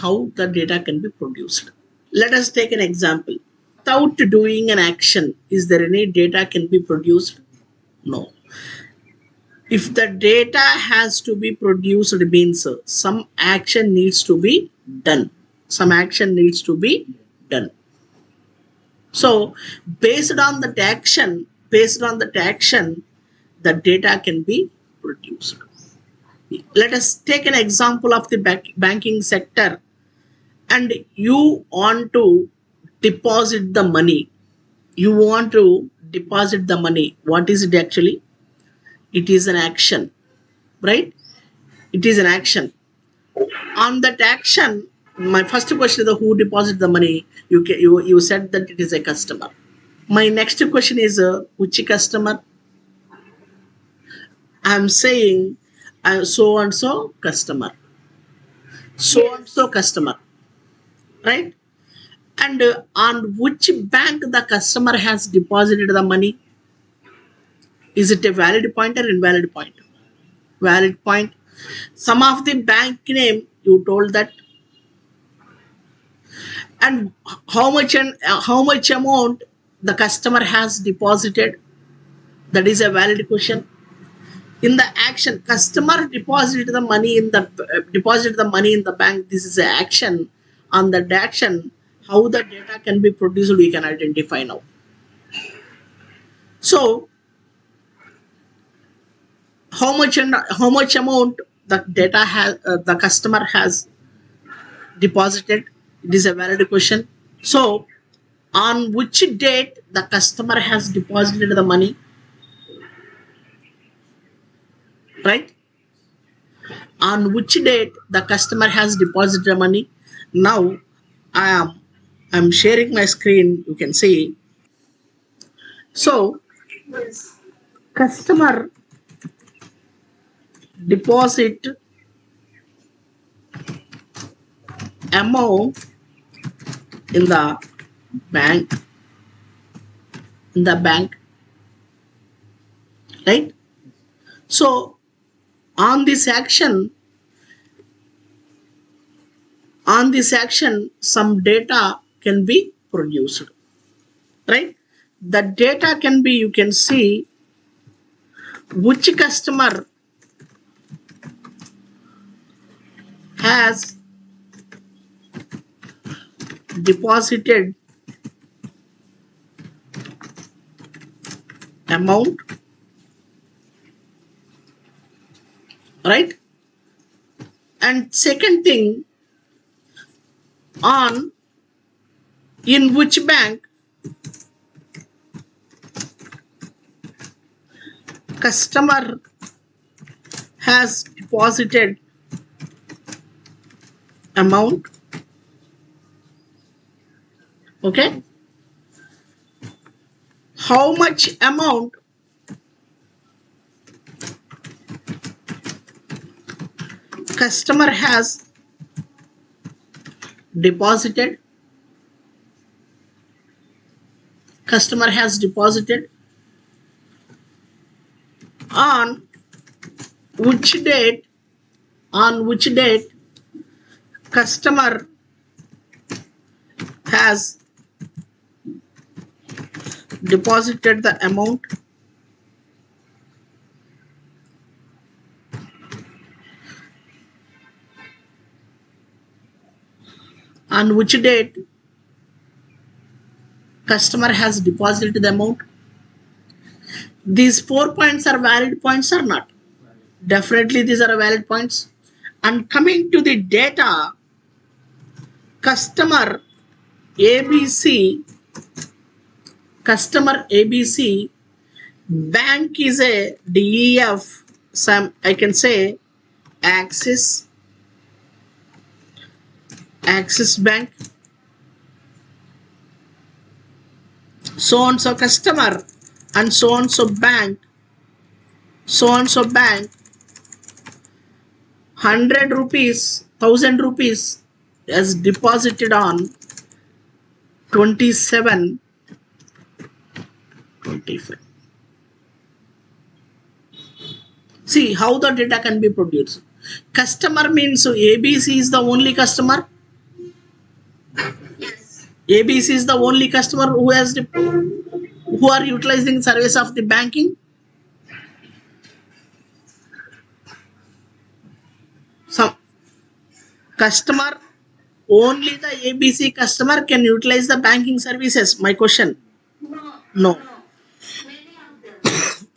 how the data can be produced. Let us take an example. Without doing an action, is there any data can be produced? No. If the data has to be produced, it means some action needs to be done. Some action needs to be done. So based on that action, the data can be produced. Let us take an example of the banking sector, and you want to deposit the money. What is it actually? It is an action, right? It is an action. On that action, my first question is who deposit the money. You said that it is a customer. My next question is which customer? I'm saying so and so customer. So and so customer, right? And on which bank the customer has deposited the money? Is it a valid point or invalid point? Valid point. Some of the bank name you told that, and how much amount the customer has deposited, that is a valid question. In the action, customer deposited the money in the bank. This is an action. On that action, how the data can be produced, we can identify now. So how much amount the data has the customer has deposited, it is a valid question. So on which date the customer has deposited the money, right? On which date the customer has deposited the money. Now I'm sharing my screen, you can see. So customer deposit amount in the bank, right? So on this action some data can be produced, right? The data can be, you can see which customer has deposited amount, right? And second thing, on in which bank customer has deposited amount. Okay, how much amount customer has deposited, on which date customer has deposited the amount, on which date customer has deposited the amount. These 4 points are valid points or not? Definitely these are valid points. And coming to the data, customer ABC, bank is a DEF, I can say Axis Bank, so and so customer, and so and so bank, 100 rupees, 1000 rupees as deposited on 27/25. See how the data can be produced. Customer means so ABC is the only customer. ABC is the only customer who who are utilizing service of the banking. Some customer, only the ABC customer can utilize the banking services. My question. No.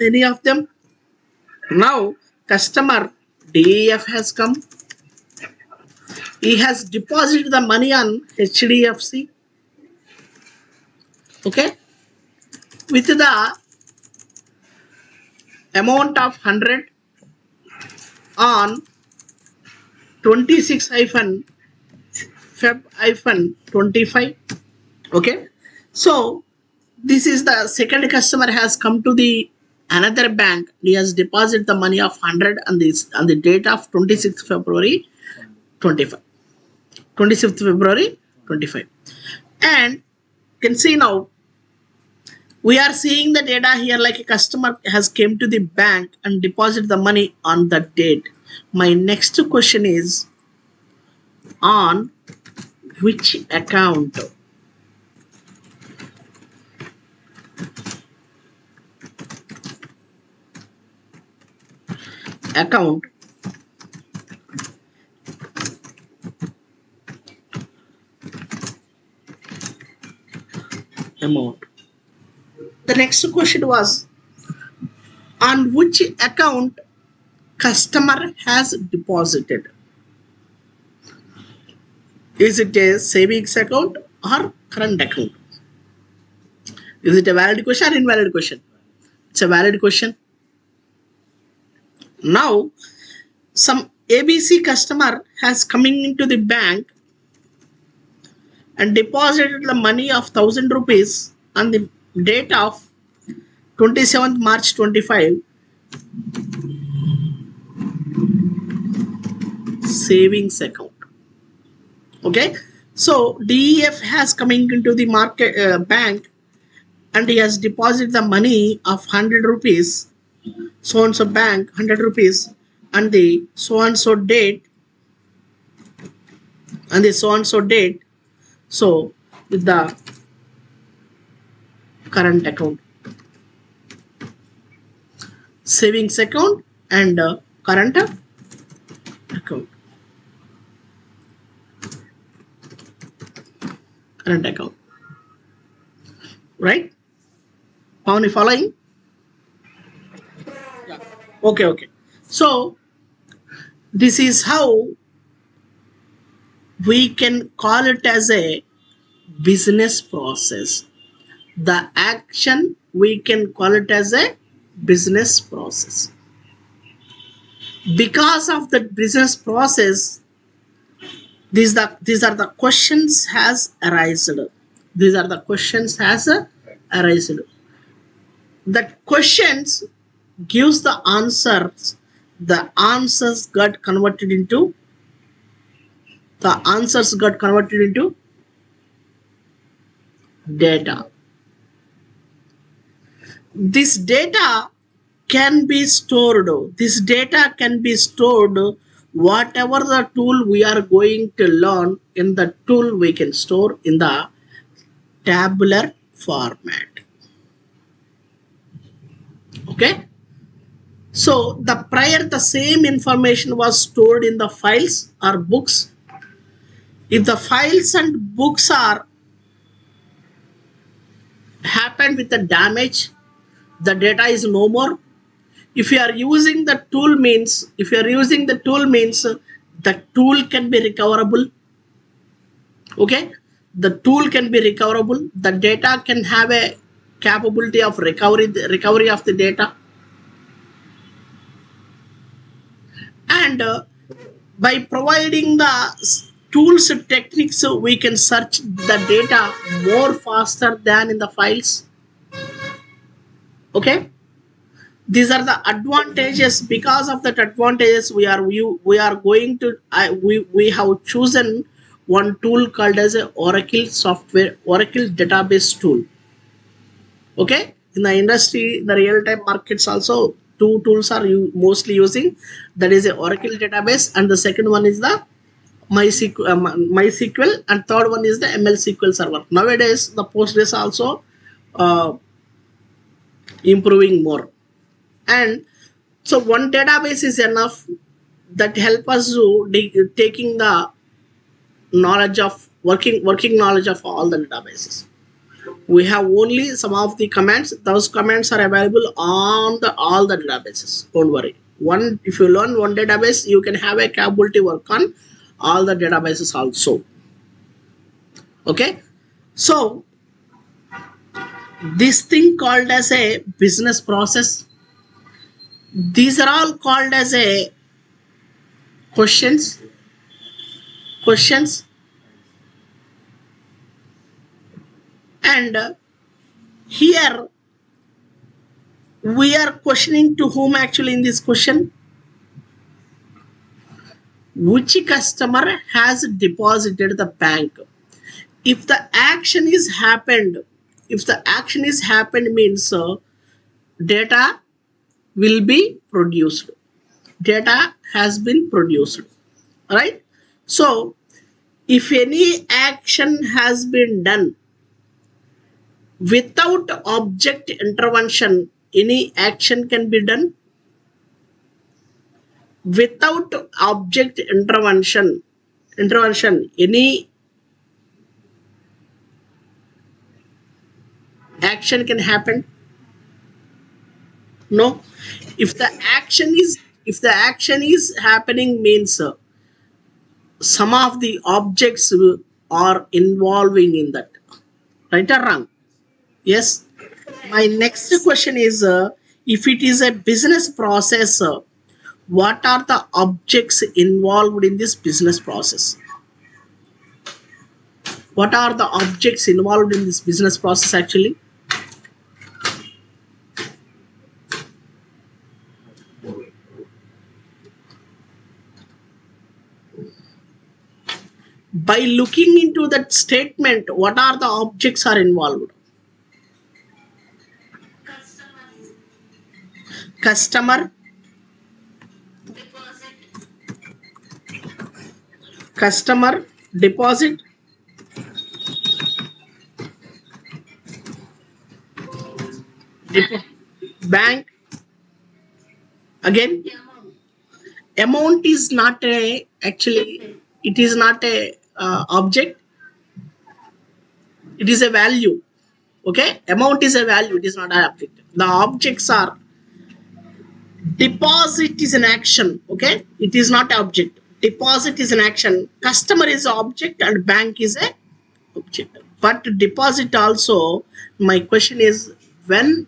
Any of them. Now customer DEF has come. He has deposited the money on HDFC. Okay. With the amount of 100 on 26 Feb 25. Okay. So this is the second customer has come to the another bank. He has deposited the money of 100 on this on the date of 26th February 25. 26th February 25. And you can see now we are seeing the data here like a customer has came to the bank and deposited the money on that date. My next question is on which account? Account amount. The next question was on which account customer has deposited. Is it a savings account or current account? Is it a valid question or invalid question? It's a valid question. Now, some ABC customer has coming into the bank and deposited the money of 1000 rupees on the date of 27th March 25. Savings account. Okay, so DEF has coming into the market bank and he has deposited the money of 100 rupees, so and so bank 100 rupees and the so and so date and the so and so date. So with the current account, savings account and current account. Current account, right? Pawan, following? Yeah. Okay. So this is how we can call it as a business process. The action we can call it as a business process. Because of the business process, these are the questions has arisen. These are the questions has arisen. The questions gives the answers. The answers got converted into data. This data can be stored. This data can be stored. Whatever the tool we are going to learn, in the tool we can store in the tabular format. Okay. So the same information was stored in the files or books. If the files and books are happened with the damage, the data is no more. If you are using the tool means, the tool can be recoverable. Okay, the tool can be recoverable. The data can have a capability of recovery of the data. And by providing the tools and techniques, we can search the data more faster than in the files. Okay, these are the advantages. Because of that advantages, we are going to we have chosen one tool called as a Oracle database tool. Okay, in the industry, the real-time markets also, two tools are mostly using. That is a Oracle database and the second one is the MySQL, and third one is the ML SQL server. Nowadays, the Postgres also uh, improving more. And so one database is enough that help us to taking the knowledge of working knowledge of all the databases. We have only some of the commands. Those commands are available on the all the databases. Don't worry. One, if you learn one database, you can have a capability work on all the databases also. Okay. So this thing called as a business process, these are all called as a questions. And here we are questioning to whom actually in this question? Which customer has deposited the bank? If the action is happened, means data will be produced. Data has been produced, right? So if any action has been done without object intervention, any action can be done without object intervention, any action can happen? No. If the action is happening, means some of the objects are involving in that, right or wrong? Yes. My next question is, if it is a business process, what are the objects involved in this business process? What are the objects involved in this business process actually? By looking into that statement, what are the objects are involved? Customer, deposit, bank. Again, amount is not a actually, it is not a object, it is a value. Okay, amount is a value, it is not an object. The objects are, deposit is an action. Okay, it is not object. Deposit is an action, customer is object, and bank is a object. But deposit also, my question is, when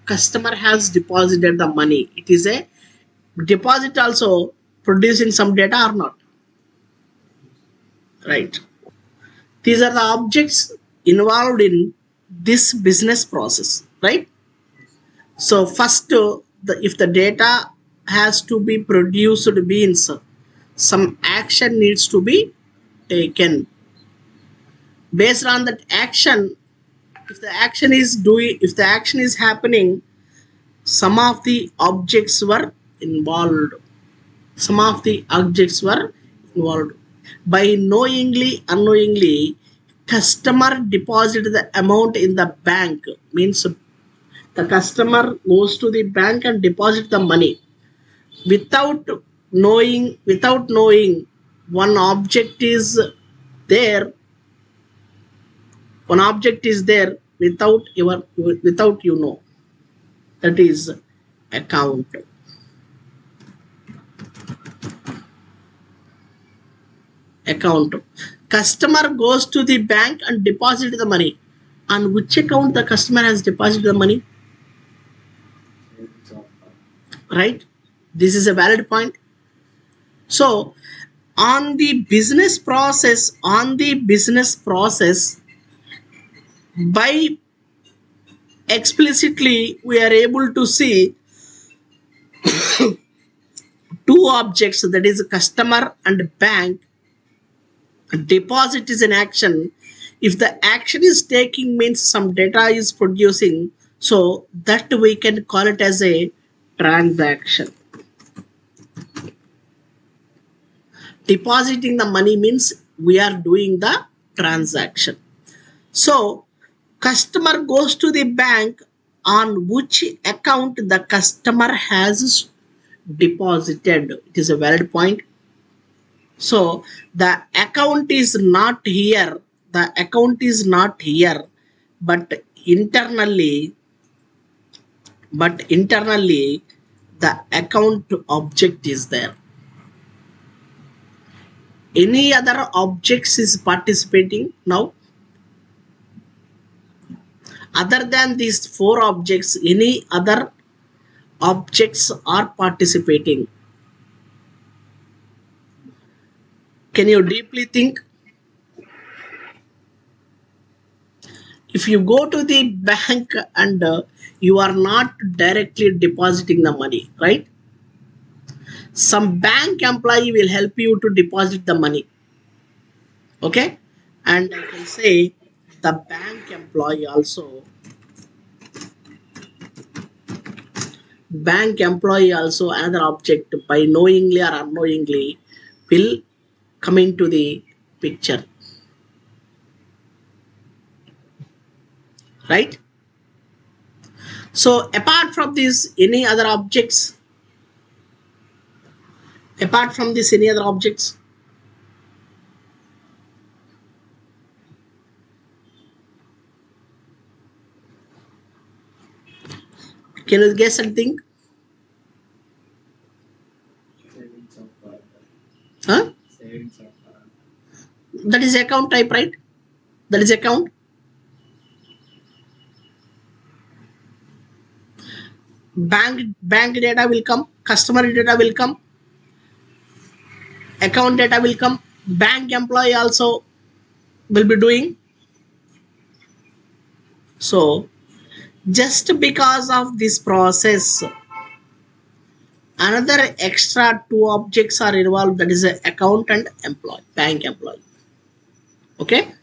customer has deposited the money, it is a deposit also producing some data or not, right? These are the objects involved in this business process, right? So first, if the data has to be produced, means some action needs to be taken. Based on that action, if the action is happening, some of the objects were involved. By knowingly, unknowingly, customer deposited the amount in the bank, means the customer goes to the bank and deposit the money without knowing one object is there. Without you know, that is account. Customer goes to the bank and deposit the money. On which account the customer has deposited the money? Right? This is a valid point. So on the business process, by explicitly we are able to see two objects, that is customer and bank. Deposit is an action. If the action is taking, means some data is producing, so that we can call it as a transaction. Depositing the money means we are doing the transaction. So customer goes to the bank on which account the customer has deposited. It is a valid point. So the account is not here. The account is not here, but internally, the account object is there. Any other objects is participating now? Other than these four objects, any other objects are participating? Can you deeply think? If you go to the bank and you are not directly depositing the money, right? Some bank employee will help you to deposit the money. Okay? And I can say the bank employee also another object by knowingly or unknowingly will come into the picture. Right? So apart from this, any other objects? Apart from this, any other objects? Can you guess something? Huh? That is account type, right? That is account. Bank data will come, customer data will come, account data will come, bank employee also will be doing. So just because of this process, another extra two objects are involved, that is account and employee, bank employee. Okay,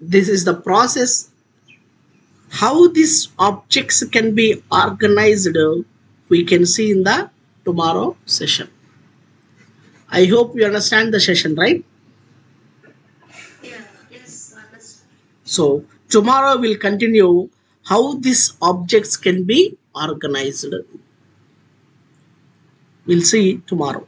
this is the process. How these objects can be organized, we can see in the tomorrow session. I hope you understand the session, right? Yeah, yes, understand. So tomorrow we'll continue how these objects can be organized. We'll see tomorrow.